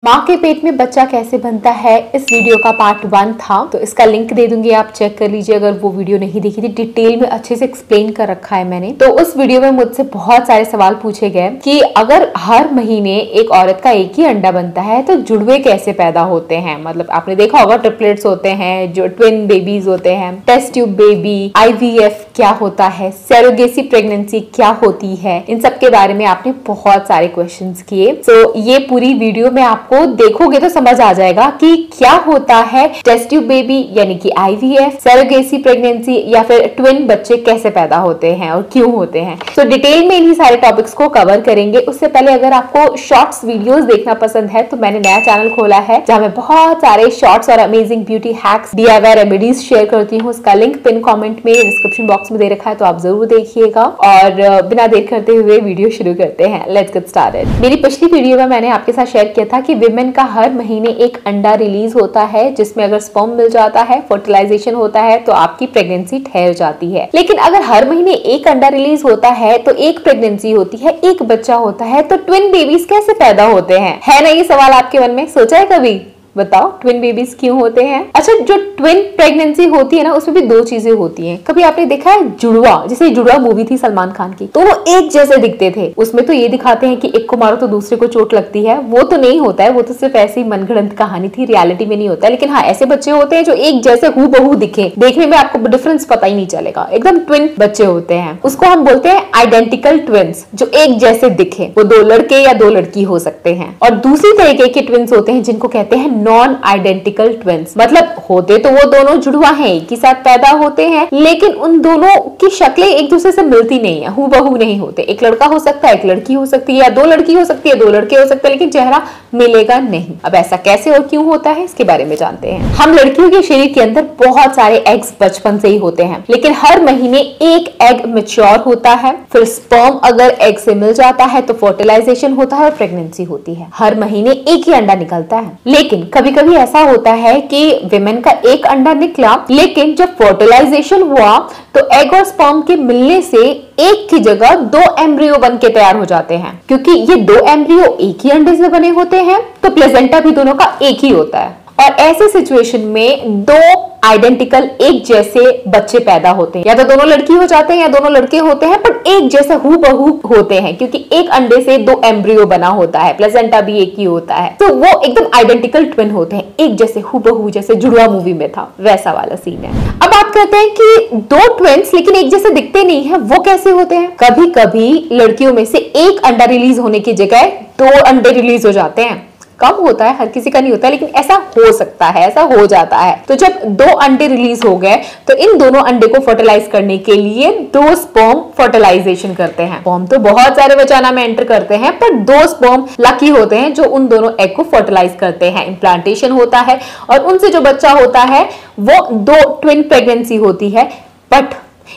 माँ के पेट में बच्चा कैसे बनता है, इस वीडियो का पार्ट 1 था, तो इसका लिंक दे दूंगी, आप चेक कर लीजिए अगर वो वीडियो नहीं देखी थी। डिटेल में अच्छे से एक्सप्लेन कर रखा है मैंने। तो उस वीडियो में मुझसे बहुत सारे सवाल पूछे गए कि अगर हर महीने एक औरत का एक ही अंडा बनता है तो जुड़वे कैसे पैदा होते हैं। मतलब आपने देखा होगा ट्रिपलेट्स होते हैं, जो ट्विन बेबीज होते हैं, टेस्ट ट्यूब बेबी, IVF क्या होता है, सरोगेसी प्रेगनेंसी क्या होती है, इन सब के बारे में आपने बहुत सारे क्वेश्चंस किए। तो ये पूरी वीडियो में आपको देखोगे तो समझ आ जाएगा कि क्या होता है टेस्ट ट्यूब बेबी यानी कि IVF, सरोगेसी प्रेगनेंसी या फिर ट्विन बच्चे कैसे पैदा होते हैं और क्यों होते हैं। तो डिटेल में इन्हीं सारे टॉपिक्स को कवर करेंगे। उससे पहले अगर आपको शॉर्ट्स वीडियोस देखना पसंद है तो मैंने नया चैनल खोला है जहां मैं बहुत सारे शॉर्ट्स और amazing beauty hacks, DIY remedies share करती हूँ। उसका लिंक पिन कमेंट में, डिस्क्रिप्शन बॉक्स में दे रखा है, तो आप जरूर देखिएगा। और बिना देर करते हुए वीडियो शुरू करते हैं। Let's get started. मेरी पिछली वीडियो में मैंने आपके साथ शेयर किया था कि विमेन का हर महीने एक अंडा रिलीज होता है जिसमें अगर स्पर्म मिल जाता है, फर्टिलाइजेशन होता है तो आपकी प्रेगनेंसी ठहर जाती है। लेकिन अगर हर महीने एक अंडा रिलीज होता है तो एक प्रेगनेंसी होती है, एक बच्चा होता है, तो ट्विन बेबीज कैसे पैदा होते हैं? है ना ये सवाल आपके मन में? सोचा है कभी? बताओ ट्विन बेबीज क्यों होते हैं। अच्छा, जो ट्विन प्रेगनेंसी होती है ना, उसमें भी दो चीजें होती हैं। कभी आपने देखा है जुड़वा, जैसे जुड़वा मूवी थी सलमान खान की, तो वो एक जैसे दिखते थे। उसमें तो ये दिखाते हैं कि एक को मारो तो दूसरे को चोट लगती है, वो तो नहीं होता है, वो तो सिर्फ ऐसी मनगढ़ंत कहानी थी, रियलिटी में नहीं होता है। लेकिन हाँ, ऐसे बच्चे होते हैं जो एक जैसे हूबहू दिखे, देखने में आपको डिफरेंस पता ही नहीं चलेगा, एकदम ट्विन बच्चे होते हैं। उसको हम बोलते हैं आइडेंटिकल ट्विंस, जो एक जैसे दिखे। वो दो लड़के या दो लड़की हो सकते हैं। और दूसरी तरीके के ट्विंस होते हैं जिनको कहते हैं नॉन आइडेंटिकल ट्विंस। मतलब होते तो वो दोनों जुड़वा हैं, एक ही साथ पैदा होते हैं, लेकिन उन दोनों की शक्लें एक दूसरे से मिलती नहीं है, हूबहू नहीं होते। एक लड़का हो सकता है, एक लड़की हो सकती है, या दो लड़की हो सकती है, दो लड़के हो सकते हैं, लेकिन चेहरा मिलेगा नहीं। अब ऐसा कैसे और क्यों होता है, इसके बारे में जानते हैं। हम लड़कियों के शरीर के अंदर बहुत सारे एग्स बचपन से ही होते हैं, लेकिन हर महीने एक एग मैच्योर होता है, फिर स्पर्म अगर एग से मिल जाता है तो फर्टिलाइजेशन होता है और प्रेगनेंसी होती है। हर महीने एक ही अंडा निकलता है। लेकिन कभी कभी ऐसा होता है कि विमेन का एक अंडा निकला, लेकिन जब फर्टिलाइजेशन हुआ तो एग और स्पर्म के मिलने से एक की जगह दो एम्ब्रियो बन के तैयार हो जाते हैं। क्योंकि ये दो एम्ब्रियो एक ही अंडे से बने होते हैं तो प्लेसेंटा भी दोनों का एक ही होता है। और ऐसे सिचुएशन में दो आइडेंटिकल एक जैसे बच्चे पैदा होते हैं। या तो दोनों लड़की हो जाते हैं या दोनों लड़के होते हैं, पर एक जैसे हूबहू होते हैं क्योंकि एक अंडे से दो एम्ब्रियो बना होता है, प्लेसेंटा भी एक ही होता है, तो वो एकदम आइडेंटिकल ट्विन होते हैं, एक जैसे हूबहू, जैसे जुड़वा मूवी में था वैसा वाला सीन है। अब बात करते हैं कि दो ट्विंस लेकिन एक जैसे दिखते नहीं है, वो कैसे होते हैं। कभी कभी लड़कियों में से एक अंडा रिलीज होने की जगह दो अंडे रिलीज हो जाते हैं। कम होता है, हर किसी का नहीं होता है, लेकिन ऐसा हो सकता है, ऐसा हो जाता है। तो जब दो अंडे रिलीज हो गए तो इन दोनों अंडे को फर्टिलाइज करने के लिए दो स्पर्म फर्टिलाइजेशन करते हैं। स्पर्म तो बहुत सारे वजाना में एंटर करते हैं, पर दो स्पर्म लकी होते हैं जो उन दोनों एग को फर्टिलाइज करते हैं। इम्प्लांटेशन होता है और उनसे जो बच्चा होता है वो दो ट्विन प्रेगनेंसी होती है। बट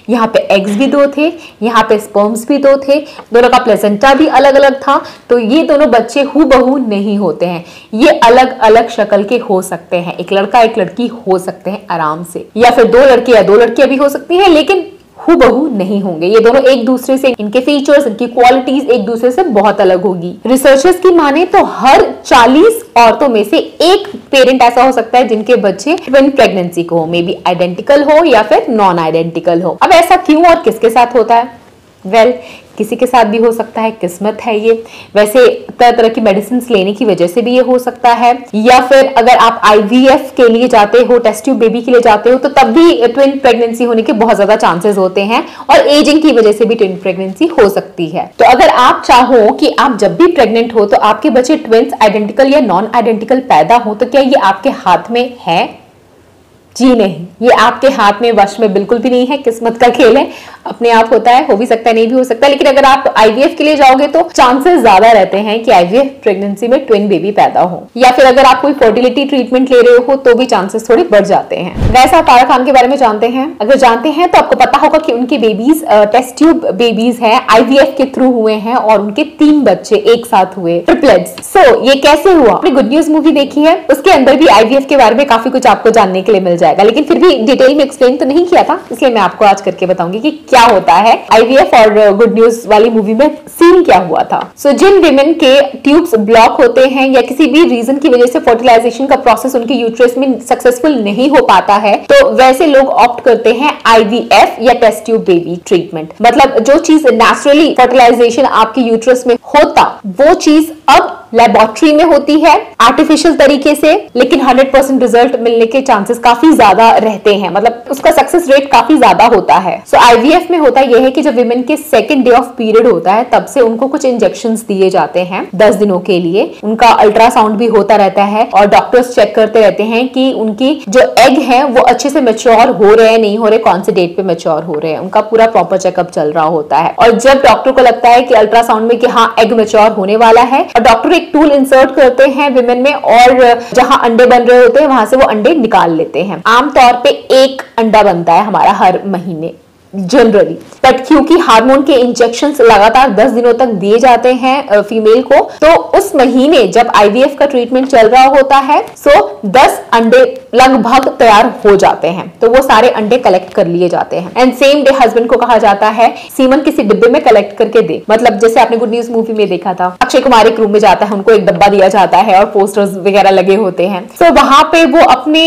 यहाँ पे एग्स भी दो थे, यहाँ पे स्पर्म्स भी दो थे, दोनों का प्लेसेंटा भी अलग अलग था, तो ये दोनों बच्चे हूबहू नहीं होते हैं। ये अलग अलग शक्ल के हो सकते हैं, एक लड़का एक लड़की हो सकते हैं आराम से, या फिर दो लड़के या दो लड़कियां भी हो सकती हैं, लेकिन हूबहू नहीं होंगे। ये दोनों एक दूसरे से, इनके फीचर्स, इनकी क्वालिटीज एक दूसरे से बहुत अलग होगी। रिसर्चर्स की माने तो हर 40 औरतों में से एक पेरेंट ऐसा हो सकता है जिनके बच्चे ट्विन प्रेगनेंसी को हो, मे बी आइडेंटिकल हो या फिर नॉन आइडेंटिकल हो। अब ऐसा क्यों और किसके साथ होता है? वेल, किसी के साथ भी हो सकता है, किस्मत है ये। वैसे तरह तरह की मेडिसिन लेने की वजह से भी ये हो सकता है, या फिर अगर आप IVF के लिए जाते हो, टेस्ट ट्यूब बेबी के लिए जाते हो, तो तब भी ट्विन प्रेगनेंसी होने के बहुत ज्यादा चांसेस होते हैं, और एजिंग की वजह से भी ट्विन प्रेगनेंसी हो सकती है। तो अगर आप चाहो कि आप जब भी प्रेग्नेंट हो तो आपके बच्चे ट्विंस आइडेंटिकल या नॉन आइडेंटिकल पैदा हो, तो क्या ये आपके हाथ में है? जी नहीं, ये आपके हाथ में, वश में बिल्कुल भी नहीं है। किस्मत का खेल है, अपने आप होता है, हो भी सकता है, नहीं भी हो सकता। लेकिन अगर आप IVF के लिए जाओगे तो चांसेस ज्यादा रहते हैं कि IVF प्रेगनेंसी में ट्विन बेबी पैदा हो, या फिर अगर आप कोई फर्टिलिटी ट्रीटमेंट ले रहे हो तो भी चांसेस थोड़े बढ़ जाते हैं। वैसा तारा खान के बारे में जानते हैं? अगर जानते हैं तो आपको पता होगा कि उनके बेबीज टेस्ट ट्यूब बेबीज हैं, IVF के थ्रू हुए हैं, और उनके 3 बच्चे एक साथ हुए, ट्रिपलेट्स। सो ये कैसे हुआ? आपने गुड न्यूज मूवी देखी है, उसके अंदर भी IVF के बारे में काफी कुछ आपको जानने के लिए मिल जाएगा, लेकिन फिर भी डिटेल में एक्सप्लेन तो नहीं किया था, इसलिए मैं आपको आज करके बताऊंगी कि क्या होता है आईवीएफ और गुड न्यूज वाली मूवी में सीन क्या हुआ था। सो जिन विमेन के ट्यूब्स ब्लॉक होते हैं या किसी भी रीजन की वजह से फर्टिलाइजेशन का प्रोसेस उनके यूट्रस में सक्सेसफुल नहीं हो पाता है, तो वैसे लोग ऑप्ट करते हैं आईवीएफ या टेस्ट ट्यूब बेबी ट्रीटमेंट। मतलब जो चीज नेचुरली फर्टिलाइजेशन आपके यूट्रस में होता वो चीज अब लेबोरेटरी में होती है आर्टिफिशियल तरीके से, लेकिन 100% रिजल्ट मिलने के चांसेस काफी ज्यादा रहते हैं, मतलब उसका सक्सेस रेट काफी ज्यादा होता है। सो आईवीएफ में होता यह है कि जब विमेन के सेकंड डे ऑफ पीरियड होता है तब से उनको कुछ इंजेक्शंस दिए जाते हैं 10 दिनों के लिए। उनका अल्ट्रासाउंड भी होता रहता है और डॉक्टर्स चेक करते रहते हैं कि उनकी जो एग है वो अच्छे से मैच्योर हो रहे हैं नहीं हो रहे, कौन से डेट पे मैच्योर हो रहे हैं, उनका पूरा प्रॉपर चेकअप चल रहा होता है। और जब डॉक्टर को लगता है कि अल्ट्रासाउंड में कि हाँ एग मैच्योर होने वाला है, और डॉक्टर एक टूल इंसर्ट करते हैं विमेन में और जहां अंडे बन रहे होते हैं वहां से वो अंडे निकाल लेते हैं। आमतौर पे एक अंडा बनता है हमारा हर महीने जनरली, बट क्योंकि हार्मोन के इंजेक्शंस लगातार 10 दिनों तक दिए जाते हैं फीमेल को, तो उस महीने जब आईवीएफ का ट्रीटमेंट चल रहा होता है सो 10 अंडे लगभग तैयार हो जाते हैं, तो वो सारे अंडे कलेक्ट कर लिए जाते हैं। एंड सेम डे हस्बैंड को कहा जाता है सीमन किसी डिब्बे में कलेक्ट करके दे। मतलब जैसे आपने गुड न्यूज मूवी में देखा था, अक्षय कुमार एक रूम में जाता है, उनको एक डब्बा दिया जाता है और पोस्टर्स वगैरह लगे होते हैं। सो वहां पे वो अपने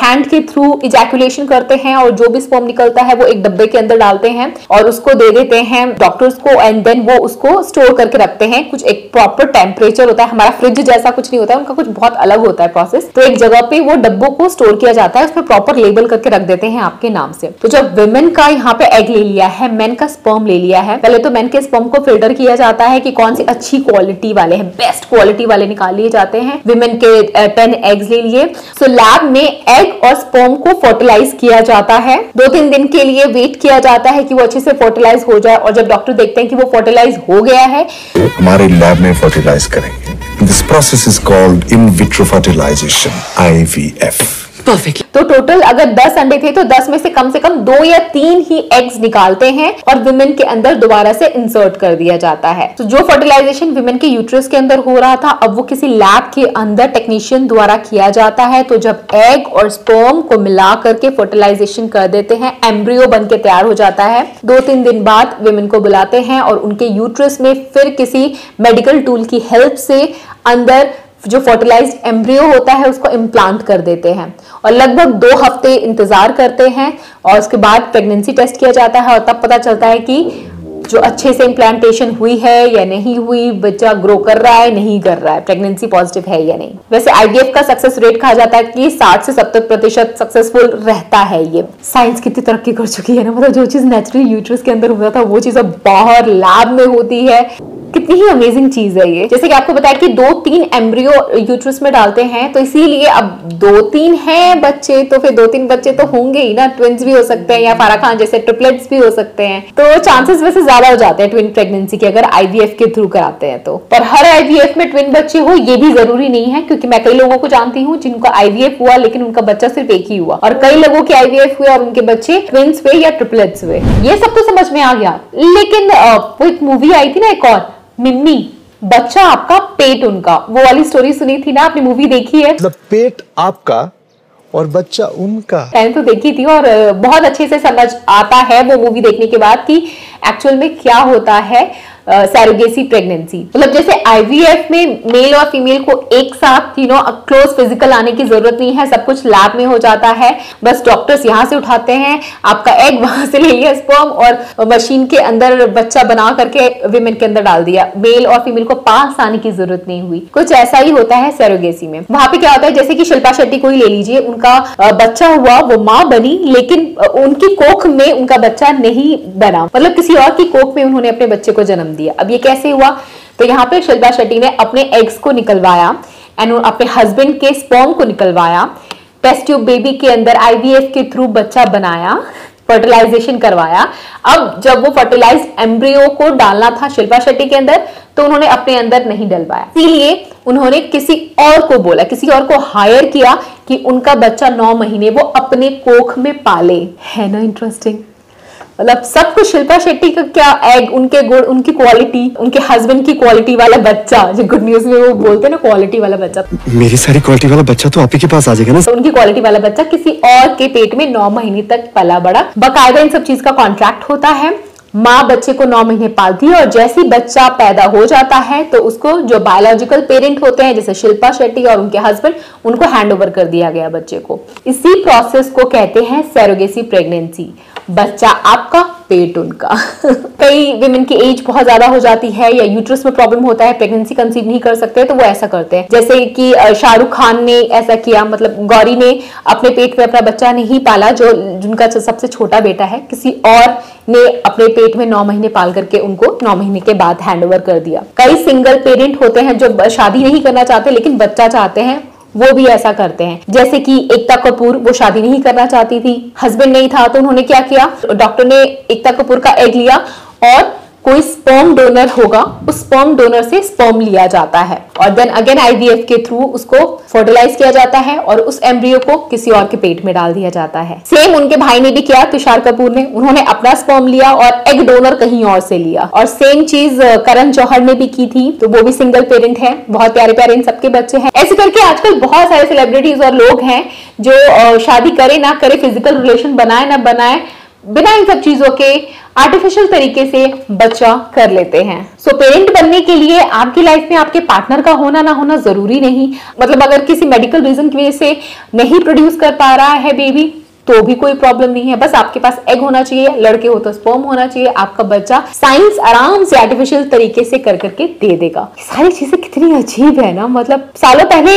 हैंड के थ्रू इजैकुलेशन करते हैं और जो भी स्पर्म निकलता है वो एक डब्बे के अंदर डालते हैं और उसको दे देते हैं डॉक्टर्स को, एंड देन वो उसको स्टोर करके रखते हैं। कुछ एक प्रॉपर टेम्परेचर होता है, हमारा फ्रिज जैसा कुछ नहीं होता है, उनका कुछ बहुत अलग होता है प्रोसेस। तो एक जगह पे वो डब्बों को स्टोर किया जाता है, उसमें प्रॉपर लेबल करके रख देते हैं आपके नाम से। तो जब विमेन का यहाँ पे एग ले लिया है, मेन का स्पर्म ले लिया है, पहले तो मेन के स्पर्म को फिल्टर किया जाता है कि कौन सी अच्छी क्वालिटी वाले हैं, बेस्ट क्वालिटी वाले निकाल लिए जाते हैं। विमेन के 10 एग्स ले लिए। सो लैब में एग और स्पर्म को फर्टिलाइज किया जाता है, 2-3 दिन के लिए वेट किया जाता है कि वो अच्छे से फर्टिलाइज हो जाए, और जब डॉक्टर देखते हैं कि वो फर्टिलाइज हो गया है, हमारे लैब में फर्टिलाइज करेंगे। This process is called in vitro fertilisation, IVF। Perfect. तो टोटल अगर 10 अंडे थे तो 10 में से कम 2 या 3 ही एग्स निकालते हैं और विमेन के अंदर दोबारा से इंसर्ट कर दिया जाता है। तो जो फर्टिलाइजेशन विमेन के यूट्रस के अंदर हो रहा था अब वो किसी लैब के अंदर टेक्नीशियन द्वारा किया जाता है। तो जब एग और स्पर्म को मिला करके फर्टिलाइजेशन कर देते हैं, एम्ब्रियो बन के तैयार हो जाता है। 2-3 दिन बाद विमेन को बुलाते हैं और उनके यूट्रस में फिर किसी मेडिकल टूल की हेल्प से अंदर जो फर्टिलाइज्ड एम्ब्रियो होता है उसको इम्प्लांट कर देते हैं और लगभग 2 हफ्ते इंतजार करते हैं और उसके बाद प्रेगनेंसी टेस्ट किया जाता है और तब पता चलता है कि जो अच्छे से इम्प्लांटेशन हुई है या नहीं हुई, बच्चा ग्रो कर रहा है नहीं कर रहा है, प्रेगनेंसी पॉजिटिव है या नहीं। वैसे आईवीएफ का सक्सेस रेट कहा जाता है कि 60 से 70% सक्सेसफुल रहता है। ये साइंस कितनी तरक्की कर चुकी है ना, मतलब जो चीज नेचुरली यूट्रस के अंदर होता था वो चीज अब बाहर लैब में होती है। कितनी ही अमेजिंग चीज है ये। जैसे कि आपको बताया कि 2-3 एम्ब्रियो यूट्रस में डालते हैं, तो इसीलिए अब 2-3 हैं बच्चे तो फिर 2-3 बच्चे तो होंगे ही ना, ट्विंस भी हो सकते हैं या फारा खान जैसे ट्रिपलेट्स भी हो सकते हैं। तो चांसेस वैसे ज्यादा हो जाते हैं ट्विन प्रेगनेंसी के अगर आईवीएफ के थ्रू कराते हैं तो। पर हर आईवीएफ में ट्विन बच्चे हो ये भी जरूरी नहीं है, क्योंकि मैं कई लोगों को जानती हूँ जिनका आईवीएफ हुआ लेकिन उनका बच्चा सिर्फ एक ही हुआ, और कई लोगों के आईवीएफ हुए और उनके बच्चे ट्विंस हुए या ट्रिपलेट्स हुए। ये सब तो समझ में आ गया, लेकिन वो एक मूवी आई थी ना एक और, मिम्मी, बच्चा आपका पेट उनका, वो वाली स्टोरी सुनी थी ना आपने, मूवी देखी है? मतलब पेट आपका और बच्चा उनका। मैंने तो देखी थी और बहुत अच्छे से समझ आता है वो मूवी देखने के बाद कि एक्चुअल में क्या होता है सैरोगेसी प्रेगनेंसी। मतलब जैसे आईवीएफ में मेल और फीमेल को एक साथ क्लोज फिजिकल आने की जरूरत नहीं है, सब कुछ लैब में हो जाता है। बस डॉक्टर्स यहाँ से उठाते हैं आपका एग, वहां से ले लिया स्पर्म और मशीन के अंदर बच्चा बना करके विमेन के अंदर डाल दिया। मेल और फीमेल को पास आने की जरूरत नहीं हुई। कुछ ऐसा ही होता है सैरोगेसी में। वहां पे क्या होता है, जैसे कि शिल्पा शेट्टी को ही ले लीजिए, उनका बच्चा हुआ, वो माँ बनी, लेकिन उनकी कोख में उनका बच्चा नहीं बना, मतलब किसी और की कोख में उन्होंने अपने बच्चे को जन्म दिया। अब ये कैसे हुआ? तो यहाँ पे शिल्पा शेट्टी ने अपने एग्स को निकलवाया एंड अपने हस्बैंड के स्पर्म को निकलवाया, टेस्ट ट्यूब बेबी के अंदर आईवीएफ के थ्रू बच्चा बनाया, फर्टिलाइजेशन करवाया। अब जब वो फर्टिलाइज्ड एम्ब्रियो को डालना था शिल्पा शेट्टी के अंदर तो उन्होंने अपने अंदर नहीं डलवाया, इसीलिए उन्होंने किसी और को बोला, किसी और को हायर किया कि उनका बच्चा 9 महीने वो अपने कोख में पाले। है ना इंटरेस्टिंग? मतलब सब कुछ शिल्पा शेट्टी का क्या, एग, उनके गुड़, उनकी क्वालिटी, उनके हस्बैंड की क्वालिटी वाला बच्चा, जो गुड न्यूज में वो बोलते हैं ना क्वालिटी वाला बच्चा, मेरी सारी क्वालिटी वाला बच्चा तो आप ही के पास आ जाएगा ना। तो उनकी क्वालिटी वाला बच्चा किसी और के पेट में 9 महीने तक पला बड़ा। बाकायदा इन सब चीज का कॉन्ट्रैक्ट होता है। माँ बच्चे को 9 महीने पालती है और जैसे ही बच्चा पैदा हो जाता है तो उसको जो बायोलॉजिकल पेरेंट होते हैं जैसे शिल्पा शेट्टी और उनके हस्बैंड, उनको हैंड ओवर कर दिया गया बच्चे को। इसी प्रोसेस को कहते हैं सरोगेसी प्रेगनेंसी। बच्चा आपका, पेट उनका। कई विमेन की एज बहुत ज्यादा हो जाती है या यूट्रस में प्रॉब्लम होता है, प्रेगनेंसी कंसीव नहीं कर सकते, तो वो ऐसा करते हैं। जैसे कि शाहरुख खान ने ऐसा किया, मतलब गौरी ने अपने पेट में अपना बच्चा नहीं पाला, जो जिनका सबसे छोटा बेटा है, किसी और ने अपने पेट में 9 महीने पाल करके उनको 9 महीने के बाद हैंड ओवर कर दिया। कई सिंगल पेरेंट होते हैं जो शादी नहीं करना चाहते लेकिन बच्चा चाहते हैं, वो भी ऐसा करते हैं। जैसे कि एकता कपूर, वो शादी नहीं करना चाहती थी, हस्बैंड नहीं था, तो उन्होंने क्या किया, डॉक्टर ने एकता कपूर का एग लिया और कोई स्पर्म डोनर होगा, उस स्पर्म डोनर से स्पर्म लिया जाता है और देन अगेन आईवीएफ के थ्रू उसको फर्टिलाइज किया जाता है और उस एम्ब्रियो को किसी और के पेट में डाल दिया जाता है। सेम उनके भाई ने भी किया, तुषार कपूर ने, उन्होंने अपना स्पर्म लिया और एग डोनर कहीं और से लिया। और सेम चीज करण जौहर ने भी की थी, तो वो भी सिंगल पेरेंट है, बहुत प्यारे प्यारे इन सबके बच्चे हैं। ऐसे करके आजकल बहुत सारे सेलिब्रिटीज और लोग हैं जो शादी करे ना करे, फिजिकल रिलेशन बनाए ना बनाए, बिना इन सब चीजों के आर्टिफिशियल तरीके से बच्चा कर लेते हैं। सो पेरेंट बनने के लिए आपकी लाइफ में आपके पार्टनर का होना ना होना जरूरी नहीं। मतलब अगर किसी मेडिकल रीजन की वजह से नहीं प्रोड्यूस कर पा रहा है बेबी, तो भी कोई प्रॉब्लम नहीं है, बस आपके पास एग होना चाहिए, लड़के हो तो स्पर्म होना चाहिए, आपका बच्चा साइंस आराम से आर्टिफिशियल तरीके से कर करके दे देगा। सारी चीजें कितनी अजीब है ना, मतलब सालों पहले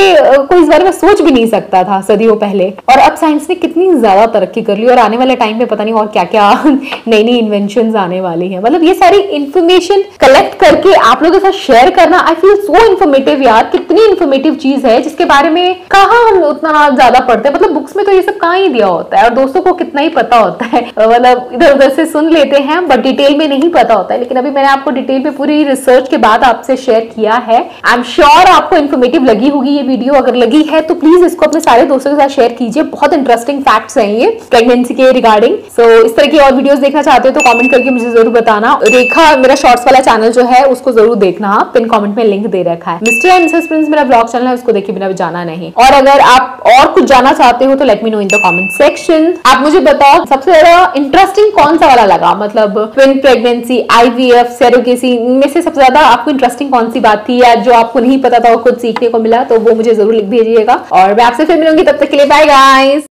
कोई इस बारे में सोच भी नहीं सकता था, सदियों पहले, और अब साइंस ने कितनी ज्यादा तरक्की कर ली और आने वाले टाइम में पता नहीं और क्या क्या नई नई इन्वेंशन आने वाली है। मतलब ये सारी इंफॉर्मेशन कलेक्ट करके आप लोगों के साथ शेयर करना, आई फील सो इन्फॉर्मेटिव यार। कितनी इन्फॉर्मेटिव चीज है जिसके बारे में कहाँ हम उतना ज्यादा पढ़ते हैं, मतलब बुक्स में तो ये सब कहाँ ही दिया होता है और दोस्तों को कितना ही पता होता है, मतलब इधर उधर से सुन लेते हैं बट डिटेल में नहीं पता होता है। लेकिन अभी मैंने आपको डिटेल में पूरी रिसर्च के बाद आपसे शेयर किया है। आई एम श्योर आपको इन्फॉर्मेटिव लगी होगी ये वीडियो। अगर लगी है तो प्लीज इसको अपने सारे दोस्तों के साथ शेयर कीजिए, बहुत इंटरेस्टिंग फैक्ट्स हैं ये प्रेगनेंसी के रिगार्डिंग। सो इस तरह की और वीडियोस देखना चाहते हो तो कमेंट करके मुझे जरूर बताना। रेखा मेरा शॉर्ट्स वाला चैनल जो है उसको जरूर देखना, पिन कमेंट में लिंक दे रखा है। मिस्टर एंड मिसेस प्रिंस मेरा ब्लॉग चैनल है, उसको देखे बिना भी जाना नहीं। और अगर आप और कुछ जानना चाहते हो तो let me know in the comment section. आप मुझे बताओ सबसे ज्यादा इंटरेस्टिंग कौन सा वाला लगा, मतलब ट्विन प्रेगनेंसी, आईवीएफ, सरोगेसी, इनमें से सबसे ज्यादा आपको इंटरेस्टिंग कौन सी बात थी या जो आपको नहीं पता था और कुछ सीखने को मिला, तो वो मुझे जरूर लिख भेजिएगा। और मैं आपसे फिर मिलूंगी, तब तक के लिए बाय गाइस।